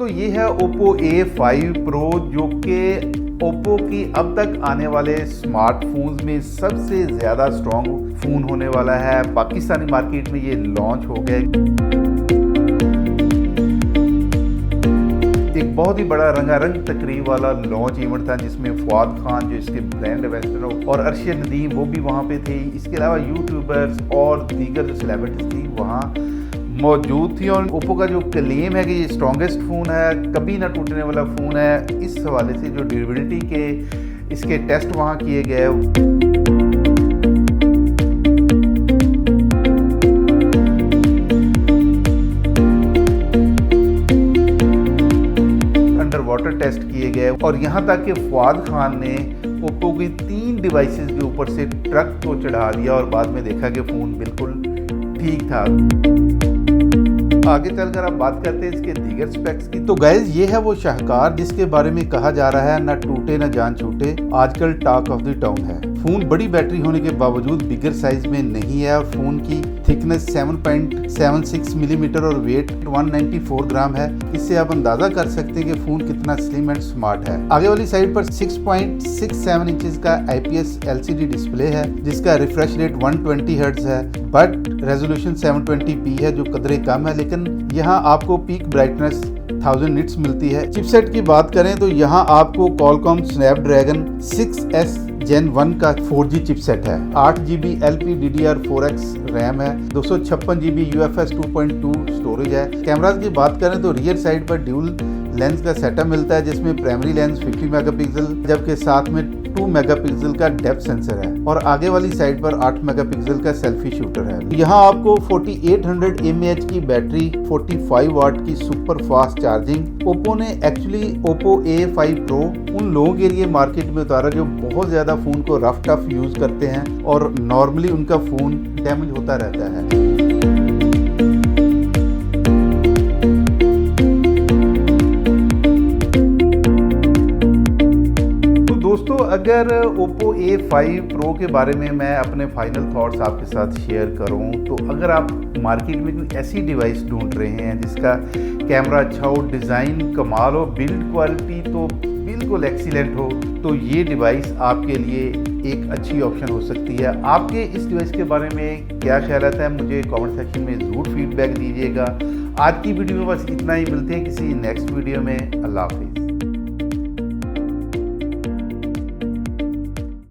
तो ये है Oppo A5 Pro, जो कि Oppo की अब तक आने वाले स्मार्टफोन्स में सबसे ज़्यादा स्ट्रॉन्ग फ़ोन होने वाला है। पाकिस्तानी मार्केट में ये लॉन्च हो गया। एक बहुत ही बड़ा रंगारंग तकरीब वाला लॉन्च इवेंट था, जिसमें फवाद खान जो इसके ब्रांड एम्बेसडर और अरशद नदीम वो भी वहाँ पे थे। इसके अलावा यूट्यूबर्स और दीगर जो सेलिब्रिटीज थी वहाँ मौजूद थी। और ओप्पो का जो क्लेम है कि ये स्ट्रॉन्गेस्ट फ़ोन है, कभी ना टूटने वाला फ़ोन है, इस हवाले से जो ड्यूरेबिलिटी के इसके टेस्ट वहाँ किए गए। वाटर टेस्ट किए गए और यहाँ तक कि फवाद खान ने ओप्पो की 3 डिवाइसेस के ऊपर से ट्रक को चढ़ा दिया और बाद में देखा कि फ़ोन बिल्कुल ठीक था। आगे चलकर आप बात करते हैं इसके दीगर स्पेक्स की। तो गाइस, ये है वो शाहकार जिसके बारे में कहा जा रहा है ना टूटे ना जान छूटे, आजकल टॉक ऑफ द टाउन है। फ़ोन बड़ी बैटरी होने के बावजूद बिगर साइज में नहीं है और फ़ोन की थिकनेस 7.76 मिलीमीटर और वेट 194 ग्राम है। इससे आप अंदाजा कर सकते हैं कि फ़ोन कितना स्लिम एंड स्मार्ट है। आगे वाली साइड पर 6.67 इंचेस का IPS LCD डिस्प्ले है, जिसका रिफ्रेश रेट 120 हर्ट्ज है, बट रेजोल्यूशन 720p है, जो कदरे कम है, लेकिन यहाँ आपको पीक ब्राइटनेस 1000 निट्स मिलती है। चिपसेट की बात करें तो यहाँ आपको Qualcomm Snapdragon 6S Gen 1 का 4G चिपसेट है, 8GB LPDDR4X रैम है, 256GB UFS 2.2 स्टोरेज है। कैमराज की बात करें तो रियर साइड पर ड्यूल लेंस का सेटअप मिलता है, जिसमें प्राइमरी लेंस 50 मेगापिक्सल जबकि साथ में 2 मेगापिक्सल का डेप्थ सेंसर है और आगे वाली साइड पर 8 मेगापिक्सल का सेल्फी शूटर है। यहाँ आपको 4800 mAh की बैटरी, 45 वाट की सुपर फास्ट चार्जिंग। ओप्पो ने एक्चुअली Oppo A5 Pro उन लोगों के लिए मार्केट में उतारा जो बहुत ज़्यादा फ़ोन को रफ टफ यूज़ करते हैं और नॉर्मली उनका फ़ोन डैमेज होता रहता है। दोस्तों, अगर Oppo A5 Pro के बारे में मैं अपने फाइनल थॉट्स आपके साथ शेयर करूं, तो अगर आप मार्केट में कोई ऐसी डिवाइस ढूंढ रहे हैं जिसका कैमरा अच्छा हो, डिज़ाइन कमाल हो, बिल्ड क्वालिटी तो बिल्कुल एक्सीलेंट हो, तो ये डिवाइस आपके लिए एक अच्छी ऑप्शन हो सकती है। आपके इस डिवाइस के बारे में क्या ख्यालात है, मुझे कमेंट सेक्शन में ज़रूर फीडबैक दीजिएगा। आज की वीडियो में बस इतना ही, मिलते हैं किसी नेक्स्ट वीडियो में। अल्लाह हाफिज़।